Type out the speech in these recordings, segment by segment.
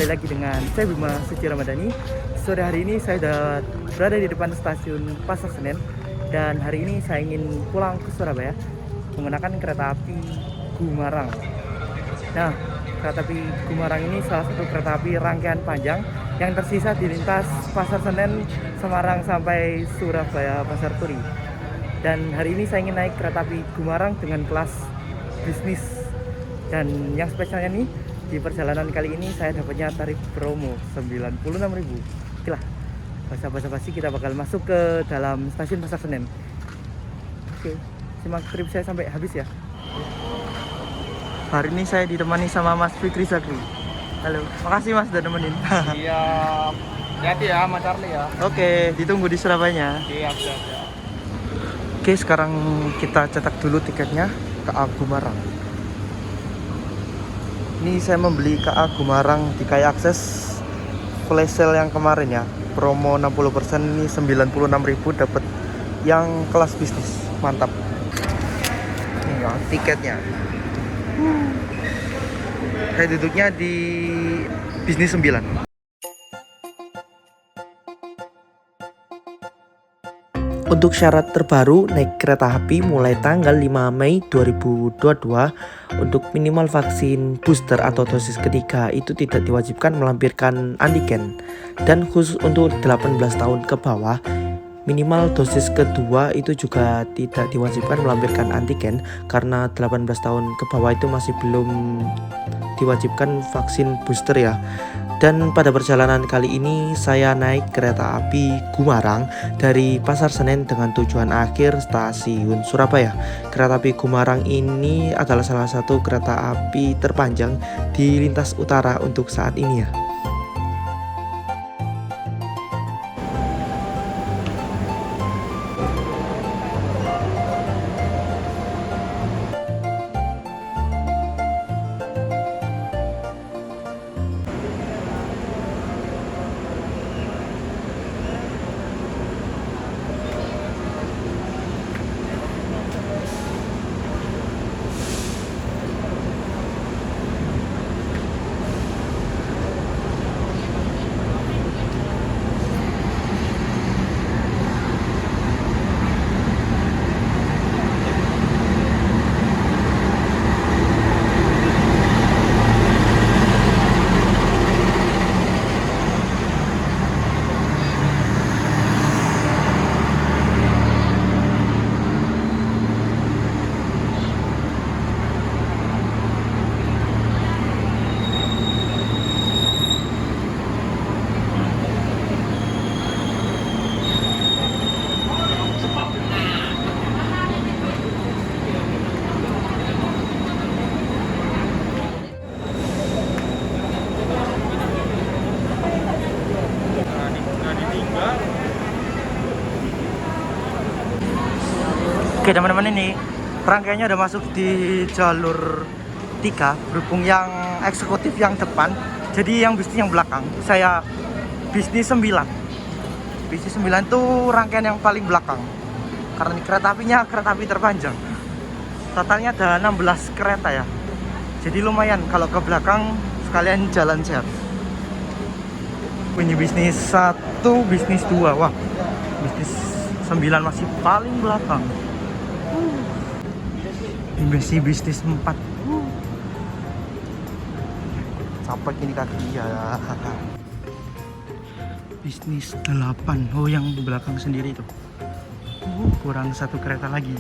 kembali lagi dengan saya Bima Suci Ramadhani. Sore hari ini saya sudah berada di depan stasiun Pasar Senen. Dan hari ini saya ingin pulang ke Surabaya menggunakan kereta api Gumarang. Nah, kereta api Gumarang ini salah satu kereta api rangkaian panjang yang tersisa di lintas Pasar Senen, Semarang sampai Surabaya Pasar Turi. Dan hari ini saya ingin naik kereta api Gumarang dengan kelas bisnis. Dan yang spesialnya nih, di perjalanan kali ini saya dapatnya tarif promo 96.000. Oke lah, basa-basi kita bakal masuk ke dalam stasiun Pasar Senen. Oke, simak trip saya sampai habis ya. Hari ini saya ditemani sama Mas Fikri Zakri. Halo, makasih Mas udah nemenin. Iya, hati ya Mas Charlie ya. Oke, ditunggu di Surabaya. Siap, siap, siap. Oke, sekarang kita cetak dulu tiketnya ke Gumarang. Ini saya membeli KA Gumarang di KAI Akses flash sale yang kemarin ya, promo 60%, ini 96.000 dapat yang kelas bisnis. Mantap. Ini ya tiketnya. Saya duduknya di bisnis 9. Untuk syarat terbaru naik kereta api mulai tanggal 5 Mei 2022, untuk minimal vaksin booster atau dosis ketiga itu tidak diwajibkan melampirkan antigen. Dan khusus untuk 18 tahun ke bawah, minimal dosis kedua itu juga tidak diwajibkan melampirkan antigen, karena 18 tahun ke bawah itu masih belum diwajibkan vaksin booster ya. Dan pada perjalanan kali ini saya naik kereta api Gumarang dari Pasar Senen dengan tujuan akhir stasiun Surabaya. Kereta api Gumarang ini adalah salah satu kereta api terpanjang di lintas utara untuk saat ini ya. Oke teman-teman, ini rangkaiannya udah masuk di jalur 3, berhubung yang eksekutif yang depan, jadi yang bisnis yang belakang. Saya bisnis 9. Bisnis 9 itu rangkaian yang paling belakang, karena ini kereta apinya kereta api terpanjang. Totalnya ada 16 kereta ya, jadi lumayan kalau ke belakang sekalian jalan sehat. Ini bisnis 1, bisnis 2. Wah, bisnis 9 masih paling belakang. Ini bisnis 4. Capek ini kaki ya. Bisnis 8. Oh, yang belakang sendiri itu. Kurang satu kereta lagi.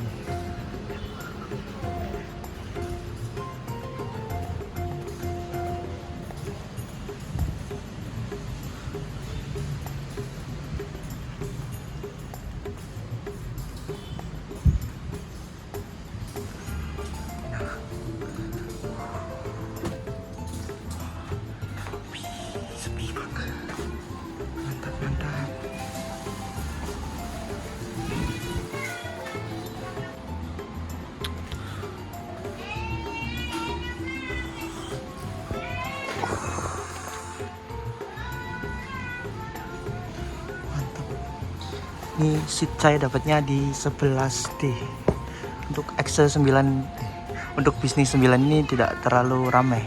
Mantap. Ini seat saya dapatnya di 11D. Untuk Excel 9, untuk bisnis 9 ini tidak terlalu ramai.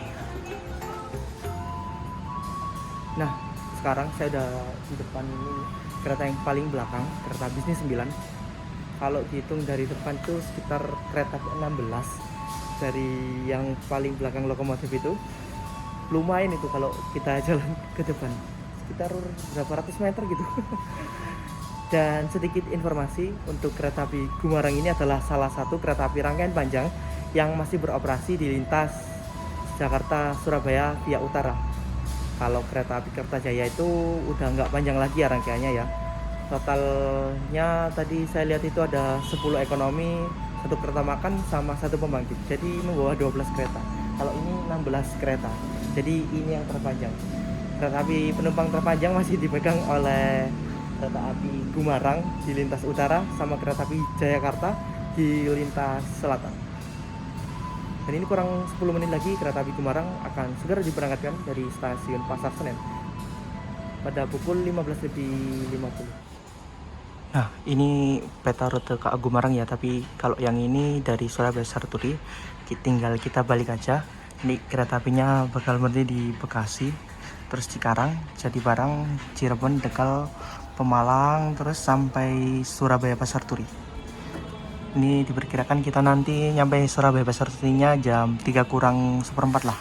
Nah, sekarang saya udah di depan ini kereta yang paling belakang, kereta bisnis 9. Kalau dihitung dari depan tuh sekitar kereta ke-16 dari yang paling belakang lokomotif itu. Lumayan itu kalau kita jalan ke depan. Sekitar berapa ratus meter gitu. Dan sedikit informasi untuk kereta api Gumarang ini adalah salah satu kereta api rangkaian panjang yang masih beroperasi di lintas Jakarta Surabaya via utara. Kalau kereta api Kertajaya itu udah nggak panjang lagi ya rangkaiannya ya. Totalnya tadi saya lihat itu ada 10 ekonomi, satu kereta makan sama satu pembangkit. Jadi membawa 12 kereta. Kalau ini 16 kereta. Jadi ini yang terpanjang. Kereta api penumpang terpanjang masih dipegang oleh kereta api Gumarang di lintas utara sama kereta api Jayakarta di lintas selatan. Dan ini kurang 10 menit lagi kereta api Gumarang akan segera diberangkatkan dari stasiun Pasar Senen pada pukul 15.50. Nah, ini peta rute ke Gumarang ya, tapi kalau yang ini dari Surabaya Sarturi, tinggal kita balik aja. Ini kereta apinya bakal berhenti di Bekasi, terus Cikarang, Jatibarang, Cirebon, Tegal, Pemalang, terus sampai Surabaya Pasar Turi. Ini diperkirakan kita nanti nyampe Surabaya Pasar Turinya jam 3 kurang seperempat lah.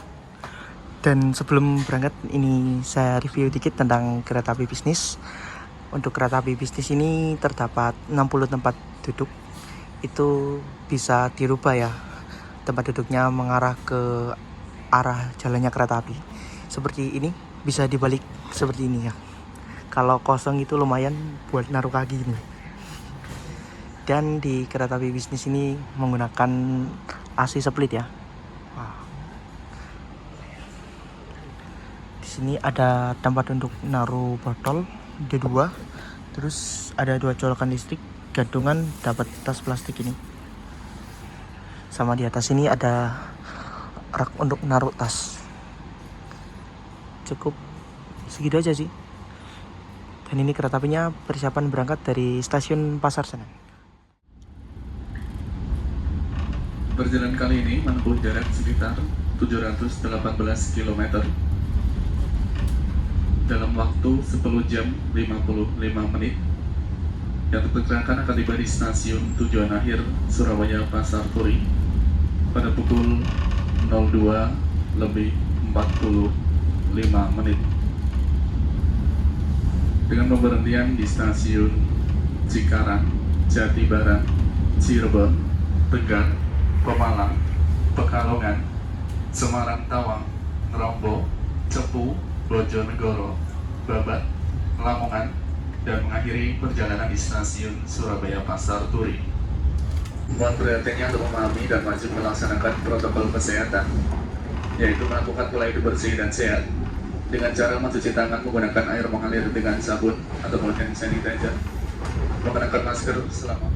Dan sebelum berangkat ini saya review dikit tentang kereta api bisnis. Untuk kereta api bisnis ini terdapat 60 tempat duduk. Itu bisa dirubah ya, tempat duduknya mengarah ke arah jalannya kereta api. Seperti ini, bisa dibalik seperti ini ya. Kalau kosong itu lumayan buat naruh kaki ini. Dan di kereta api bisnis ini menggunakan AC split ya. Wah. Di sini ada tempat untuk naruh botol, ada 2. Terus ada 2 colokan listrik, gantungan dapat tas plastik ini. Sama di atas ini ada rak untuk naruh tas. Cukup segitu aja sih. Dan ini kereta apinya persiapan berangkat dari stasiun Pasar Senen. Perjalanan kali ini menempuh jarak sekitar 718 km dalam waktu 10 jam 55 menit yang diperkirakan akan tiba di stasiun tujuan akhir Surabaya Pasar Turi pada pukul 02:45 menit dengan pemberhentian di stasiun Cikarang, Jatibarang, Cirebon, Tegal, Pemalang, Pekalongan, Semarang Tawang, Ngerombo, Cepu, Bojonegoro, Babat, Lamongan, dan mengakhiri perjalanan di stasiun Surabaya Pasar Turi. Mohon perhatiannya untuk memahami dan wajib melaksanakan protokol kesehatan, yaitu melakukan pola hidup bersih dan sehat dengan cara mencuci tangan menggunakan air mengalir dengan sabun atau hand sanitizer, menggunakan masker selama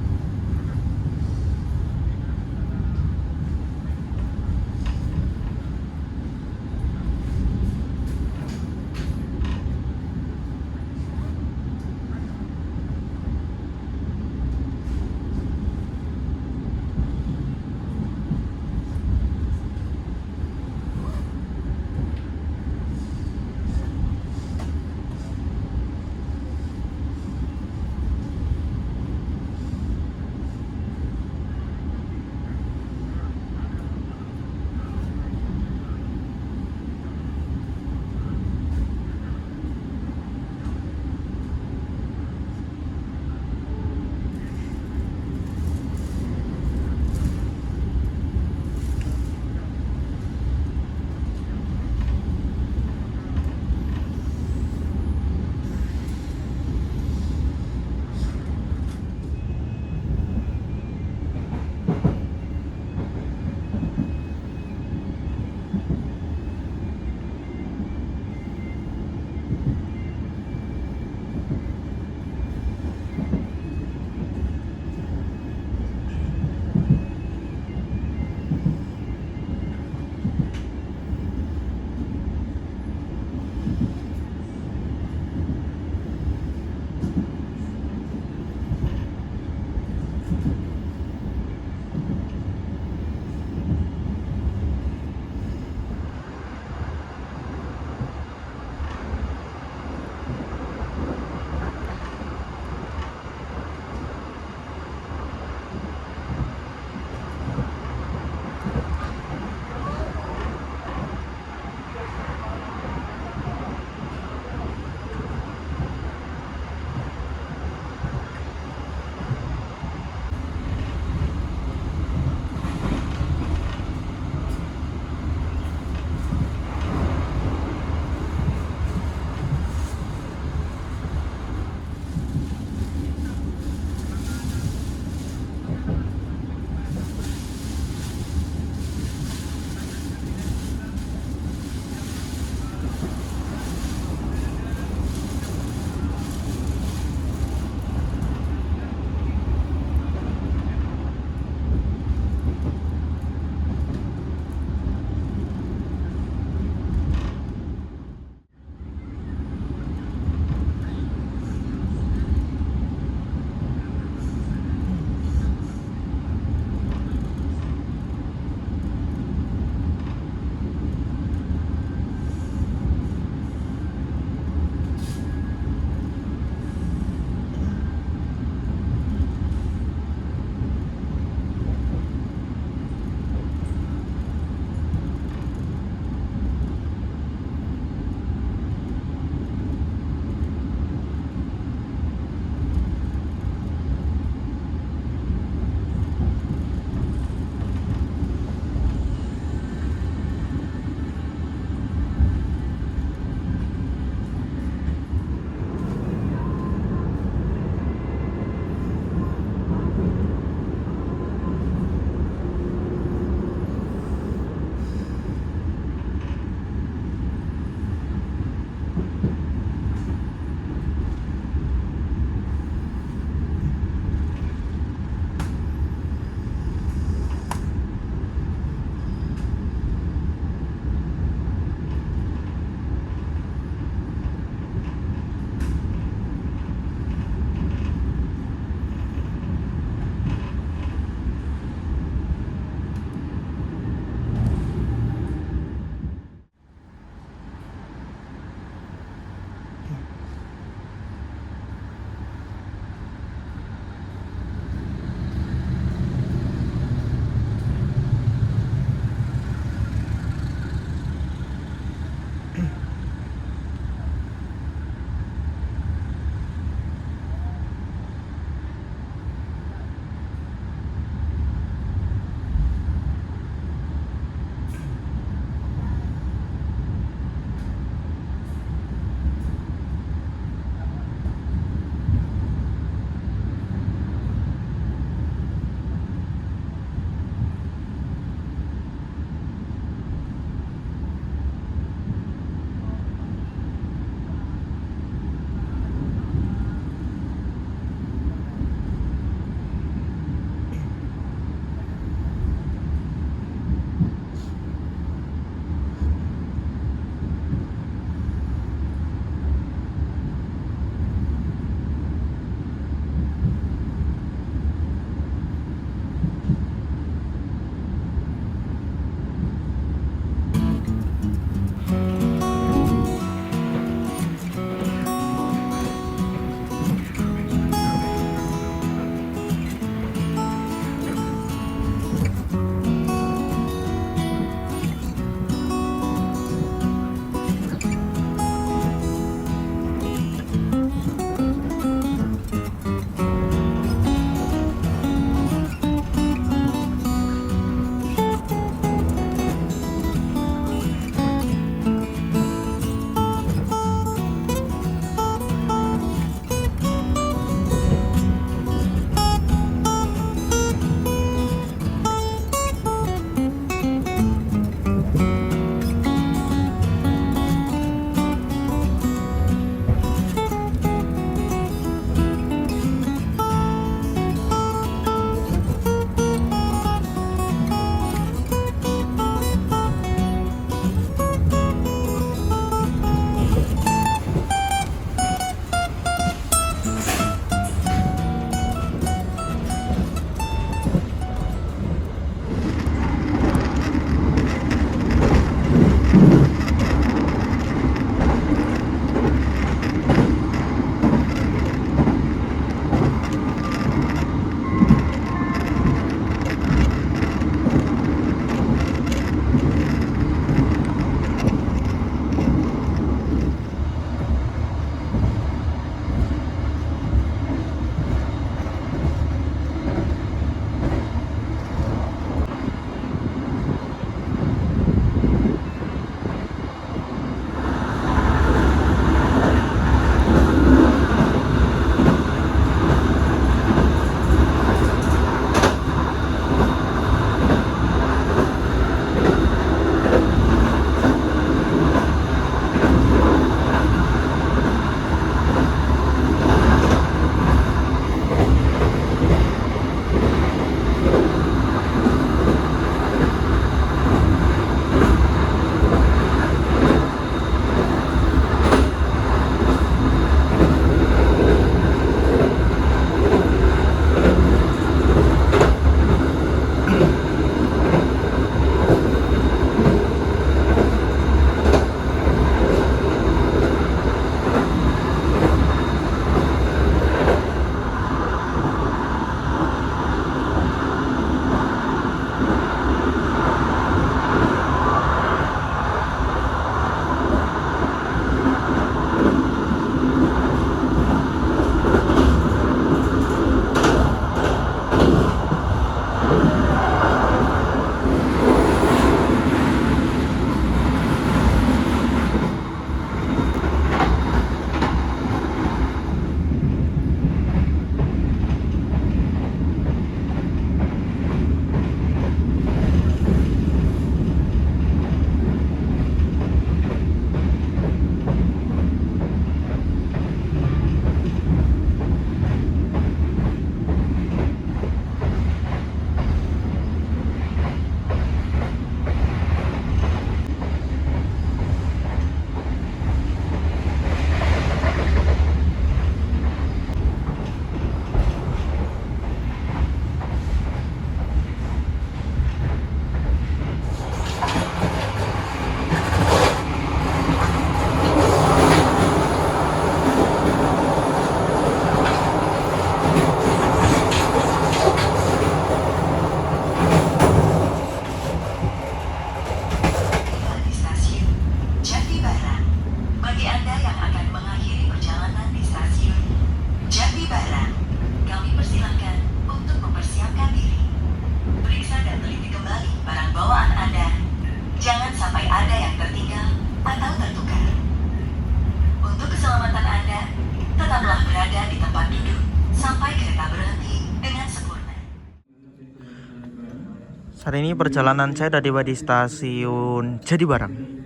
Saat ini perjalanan saya udah tiba di stasiun Jatibarang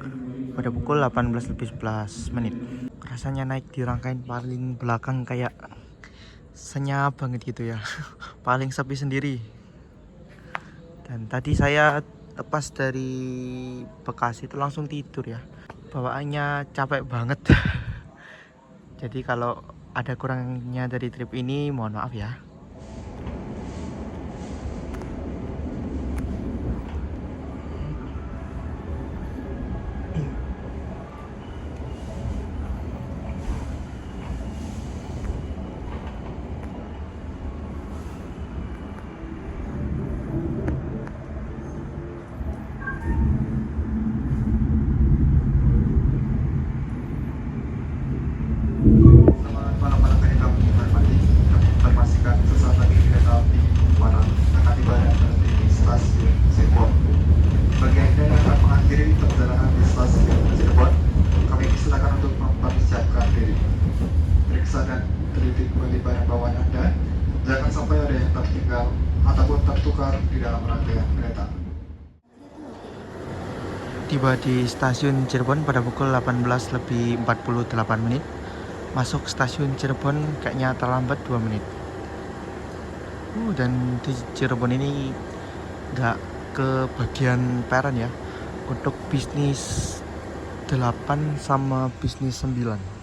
pada pukul 18:11. Rasanya naik di rangkaian paling belakang kayak senyap banget gitu ya. Paling sepi sendiri. Dan tadi saya lepas dari Bekasi itu langsung tidur ya. Bawaannya capek banget. Jadi kalau ada kurangnya dari trip ini mohon maaf ya. Para kereta api hormati, kami informasikan sesaat lagi kereta api Parang akan tiba di stasiun Cirebon. Bagi Anda yang akan mengakhiri perjalanan di stasiun Cirebon, kami silakan untuk mempersiapkan diri. Periksa dan teliti kembali barang bawaan Anda. Jangan sampai ada yang tertinggal ataupun tertukar di dalam rangkaian kereta. Tiba di stasiun Cirebon pada pukul 18:48. Masuk stasiun Cirebon kayaknya terlambat 2 menit. Dan di Cirebon ini nggak ke bagian peron ya. Untuk bisnis 8 sama bisnis 9.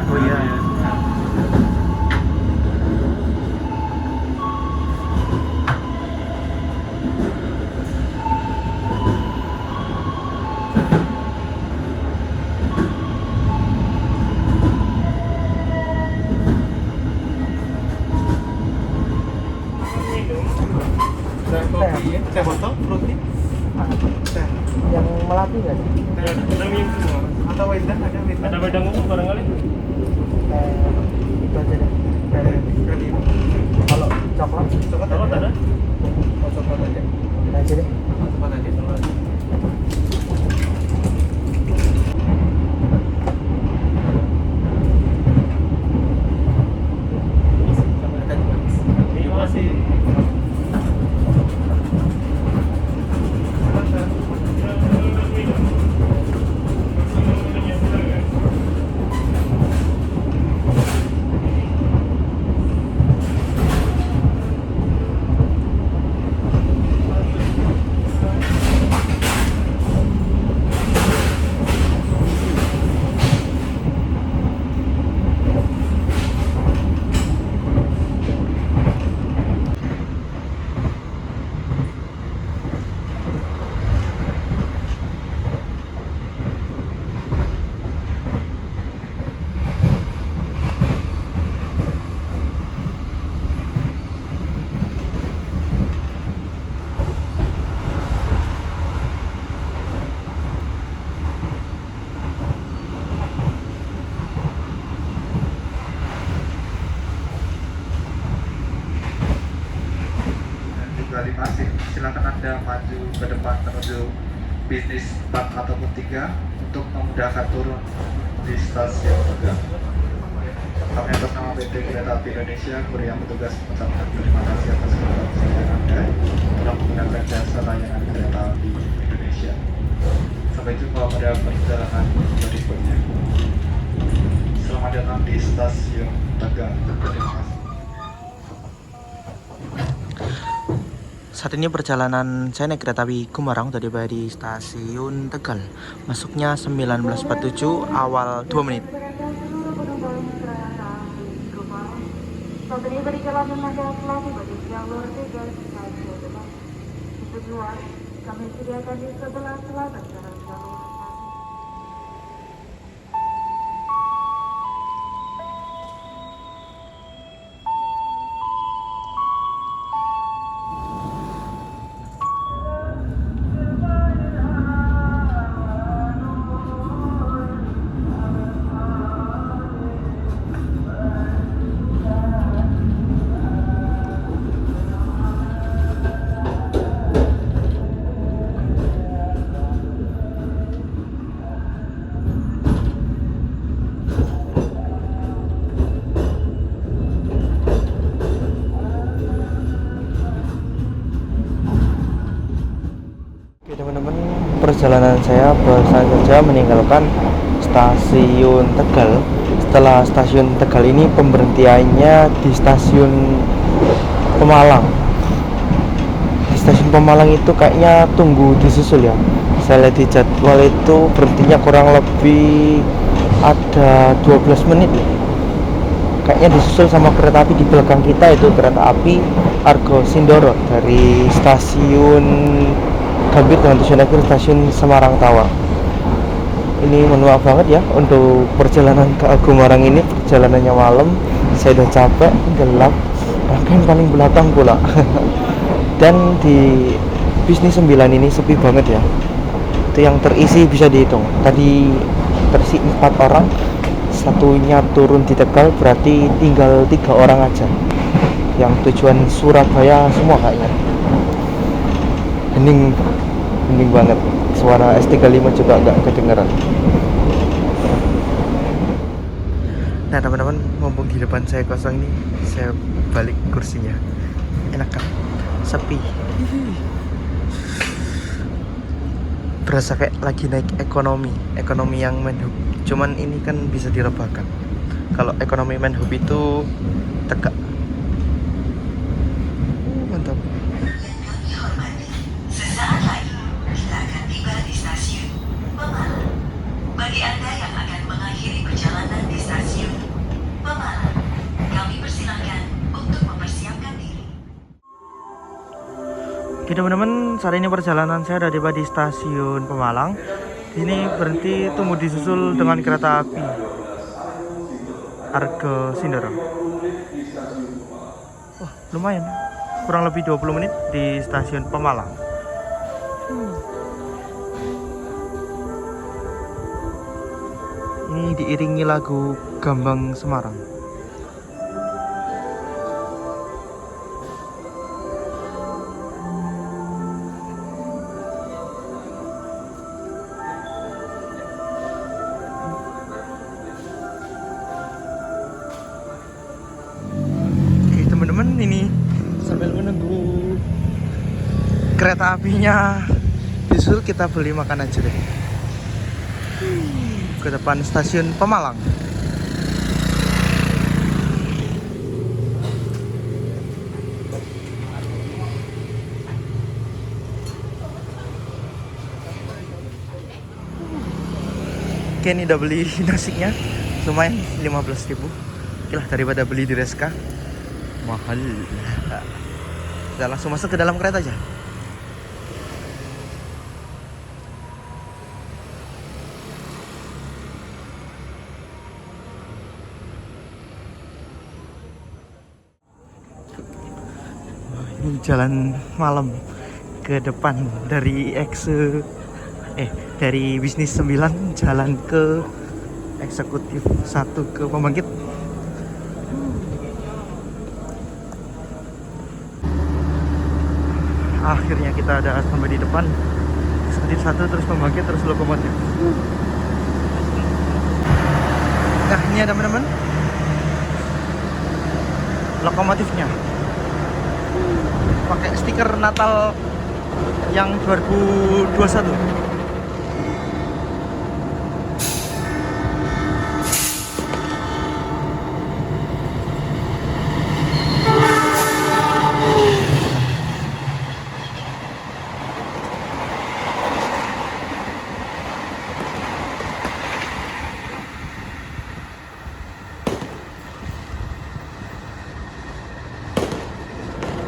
Oh iya. Teh botol, roti, teh. Yang melati nggak sih? Ada minum semua. Atau wedang, ada wedang. Ada wedang umum barangkali. Itu aja deh. Kali. Kalau coklat, Coklat ada? oh, coklat aja. Nah, aja deh. Coklat aja. Terima kasih. 25, silakan Anda maju ke depan menuju bisnis 4 ataupun 3 untuk memudahkan turun di stasiun Tegal. Kami atas nama PT Kereta Api Indonesia, Kuria petugas mengucapkan terima kasih atas kepercayaan Anda telah menggunakan jasa layanan kereta api Indonesia. Sampai jumpa pada perjalanan berikutnya. Selamat datang di stasiun Tegal. Terima kasih. Saat ini perjalanan saya naik kereta api Gumarang tadi di stasiun Tegal. Masuknya 19.47 awal 2 menit. Saat ini perjalanan Anda telah tiba di jalur Tegal stasiun Tegal. Kedua, kami sediakan di sebelah selatan jalan jalur. Oke teman-teman, perjalanan saya barusan saja meninggalkan stasiun Tegal. Setelah stasiun Tegal ini pemberhentiannya di stasiun Pemalang. Di stasiun Pemalang itu kayaknya tunggu disusul ya. Saya lihat di jadwal itu berhentinya kurang lebih ada 12 menit nih. Kayaknya disusul sama kereta api di belakang kita, itu kereta api Argo Sindoro dari stasiun Gambir dengan tujuan akhir stasiun Semarang Tawang. Ini mohon maaf banget ya untuk perjalanan ke Gumarang ini, perjalanannya malam. Saya udah capek, gelap, bahkan paling belakang pula. Dan di bisnis 9 ini sepi banget ya. Itu yang terisi bisa dihitung. Tadi terisi 4 orang, satunya turun di Tegal, berarti tinggal 3 orang aja yang tujuan Surabaya semua kayaknya. Hening banget, suara S35 juga nggak kedengeran. Nah teman-teman, mumpung di depan saya kosong ini, saya balik kursinya. Enak kan? Sepi. Berasa kayak lagi naik ekonomi yang Menhub. Cuman ini kan bisa direbahkan. Kalau ekonomi Menhub itu tegak. Mantap. Sesaat lagi kita akan tiba di stasiun Pemalang. Bagi Anda yang akan mengakhiri perjalanan di stasiun Pemalang, kami persilakan untuk mempersiapkan diri. Oke teman-teman, saat ini perjalanan saya sudah tiba di stasiun Pemalang. Ini berhenti tunggu disusul dengan kereta api Argo Sindoro. Wah, lumayan. Kurang lebih 20 menit di stasiun Pemalang. Ini diiringi lagu Gambang Semarang. Oke teman-teman, ini sambil menunggu kereta apinya disusul, kita beli makan aja deh. Ke depan stasiun Pemalang. Oke, ini udah beli nasinya, lumayan 15.000. Oke lah, daripada beli di Reska mahal. Kita langsung masuk ke dalam kereta aja. Ini jalan malam ke depan dari dari bisnis 9 jalan ke eksekutif 1 ke pembangkit. Akhirnya kita ada sampai di depan. Eksekutif 1, terus pembangkit, terus lokomotif. Nah, ini ada teman-teman lokomotifnya. Pakai stiker Natal yang 2021.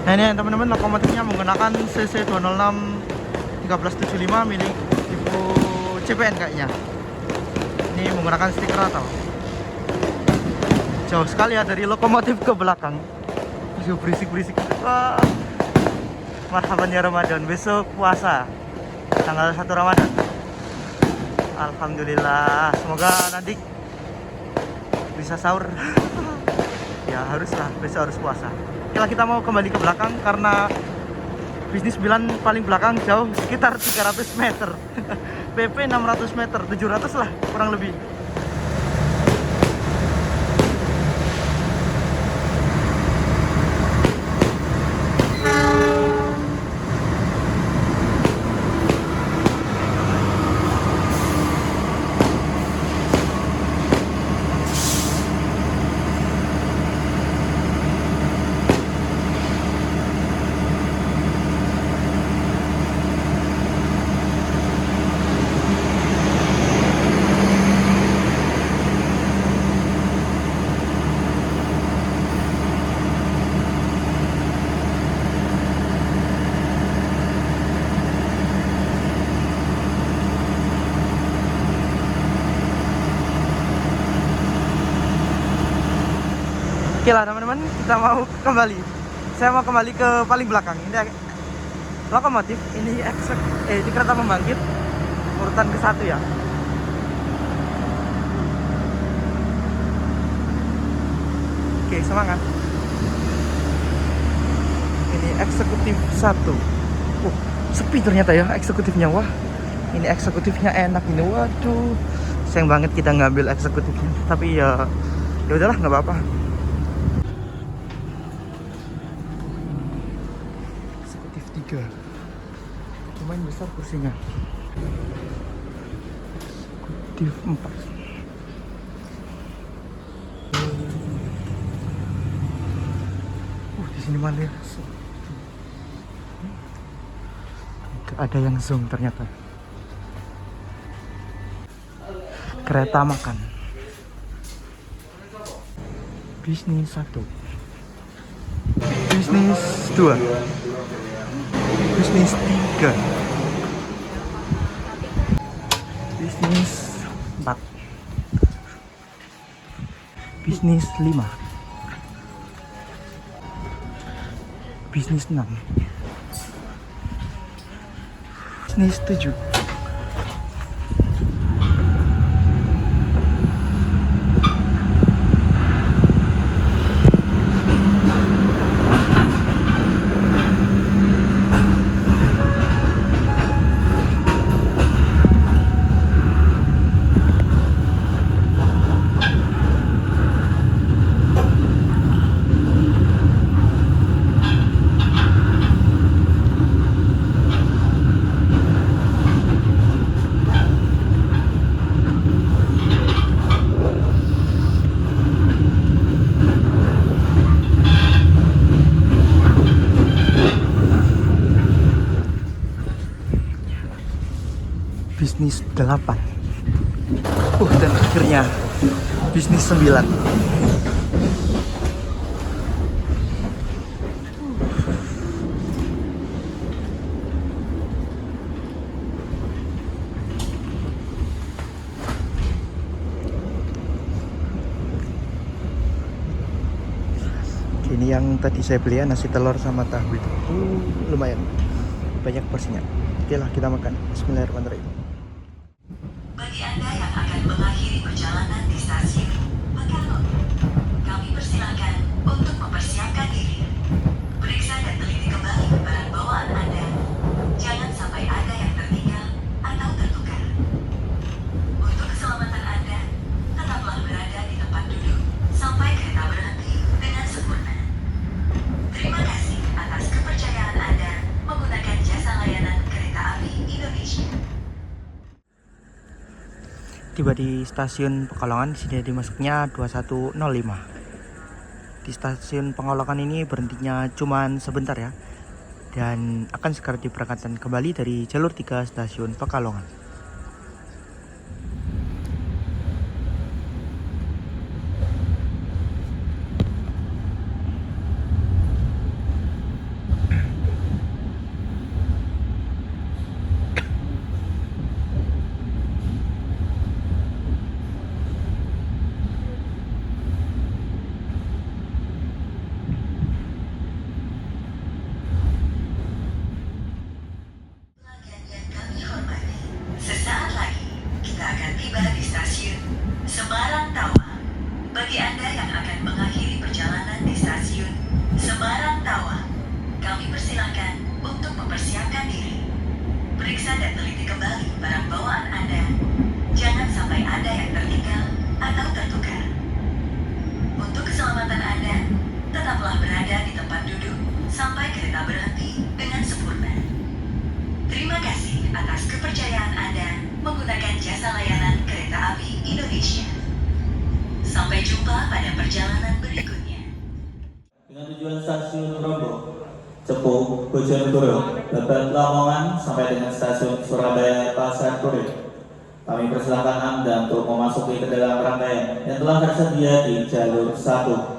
Nah, ini teman-teman lokomotifnya menggunakan CC 206 1375 milik tipe CPN kayaknya. Ini menggunakan stiker Natal. Jauh sekali ya dari lokomotif ke belakang. Masih berisik-berisik. Wah. Marhaban ya Ramadan, besok puasa tanggal 1 Ramadan. Alhamdulillah, semoga nanti bisa sahur. Ya haruslah, besok harus puasa. Oke, kita mau kembali ke belakang karena bisnis 9 paling belakang jauh sekitar 300 meter. PP 600 meter, 700 lah kurang lebih. Oke lah teman-teman, kita mau kembali. Saya mau kembali ke paling belakang. Ini lokomotif, ini ini kereta pembangkit urutan ke-1 ya. Oke, semangat. Ini eksekutif 1. Sepi ternyata ya eksekutifnya. Wah, ini eksekutifnya enak ini. Waduh, sayang banget kita ngambil eksekutifnya. Tapi ya udahlah, nggak apa-apa. Eksekutif 3 lumayan besar kursinya. Eksekutif 4. Di sini malah ada yang zoom ternyata. Kereta makan. Bisnis 1. Bisnis 2. Bisnis 3. Bisnis 4. Bisnis 5. Bisnis 6. Bisnis 7. Bisnis 8. Dan akhirnya bisnis 9. Ini yang tadi saya beli ya, nasi telur sama tahu itu. Lumayan banyak porsinya. Oke lah, kita makan. Bismillahirrahmanirrahim. Bagi Anda yang akan mengakhiri perjalanan di stasiun Makassar, kami persilakan untuk mempersiapkan diri. Periksa dan teliti kembali barang bawaan Anda tiba di stasiun Pekalongan, sudah dimasuknya 21.05. Di stasiun Pekalongan ini berhentinya cuman sebentar ya, dan akan segera diberangkatkan kembali dari jalur 3 stasiun Pekalongan. Kami hormati, sesaat lagi kita akan tiba di stasiun Semarang Tawang. Bagi Anda yang akan mengakhiri perjalanan di stasiun Semarang Tawang, kami persilakan untuk mempersiapkan diri. Periksa dan teliti kembali barang bawaan Anda. Jangan sampai ada yang tertinggal atau tertukar. Untuk keselamatan Anda, tetaplah berada di tempat duduk sampai kereta berhenti dengan sempurna. Terima kasih atas kepercayaan Anda menggunakan jasa layanan kereta api Indonesia. Sampai jumpa pada perjalanan berikutnya. Dengan tujuan stasiun Rombo, Cepu, Bojonegoro, Babat, Lamongan sampai dengan stasiun Surabaya Pasar Turi. Kami persilakan Anda untuk memasuki ke dalam rangkaian yang telah tersedia di jalur 1.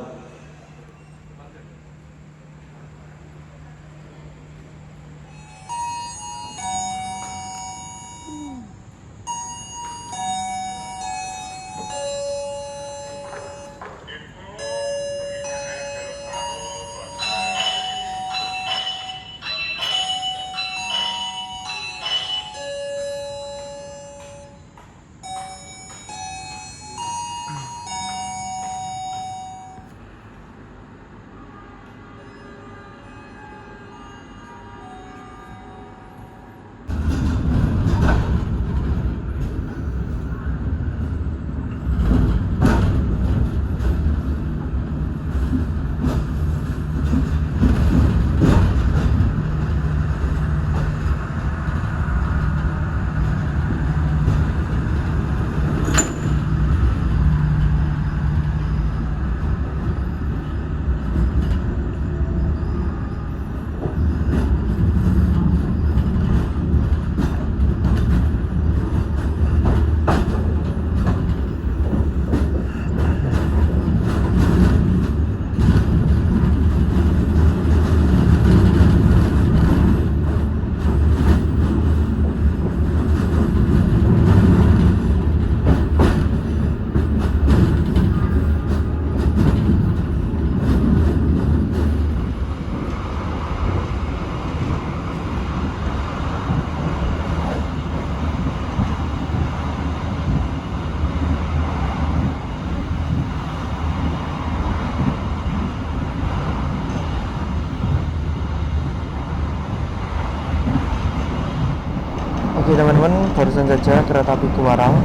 Oke teman-teman, barusan saja kereta api Kumarang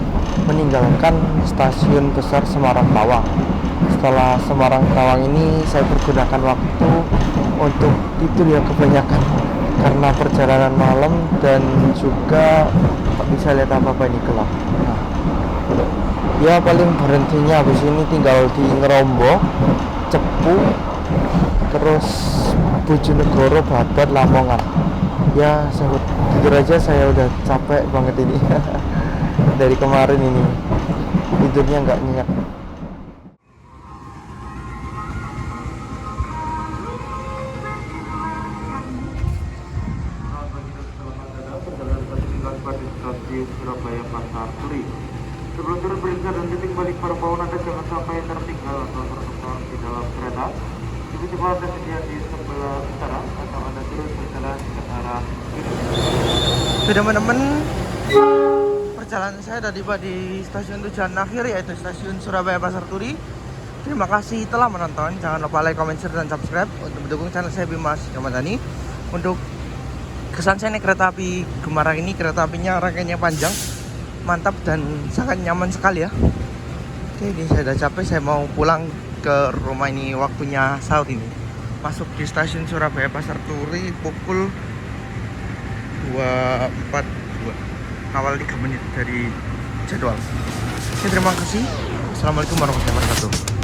meninggalkan stasiun besar Semarang Tawang. Setelah Semarang Tawang ini saya pergunakan waktu untuk tidur ya kebanyakan, karena perjalanan malam dan juga tak bisa lihat apa-apa ini gelap. Nah, ya paling berhentinya habis ini tinggal di Ngerombo, Cepu, terus Bojonegoro, Babat, Lamongan. Ya jujur aja saya udah capek banget ini dari kemarin ini tidurnya nggak nyenyak. Stasiun Surabaya Pasar Turi. Sebelum turun periksa dan titik balik para bawaan Anda jangan sampai tertinggal atau tertukar di dalam kereta. Tiba-tiba Anda sedia di sebelah utara atau Anda turun berjalan ke arah kiri. Oke teman-teman, perjalanan saya sudah tiba di stasiun tujuan akhir, yaitu stasiun Surabaya Pasar Turi. Terima kasih telah menonton. Jangan lupa like, comment, share, dan subscribe untuk mendukung channel saya Bimas Ramadhani. Untuk kesan saya naik kereta api Kumarang ini, kereta apinya rangkaiannya panjang, mantap dan sangat nyaman sekali ya. Oke, ini saya udah capek, saya mau pulang ke rumah. Ini waktunya sahur ini. Masuk di stasiun Surabaya Pasar Turi pukul 2.42, awal 3 menit dari jadwal. Oke, terima kasih. Assalamualaikum warahmatullahi wabarakatuh.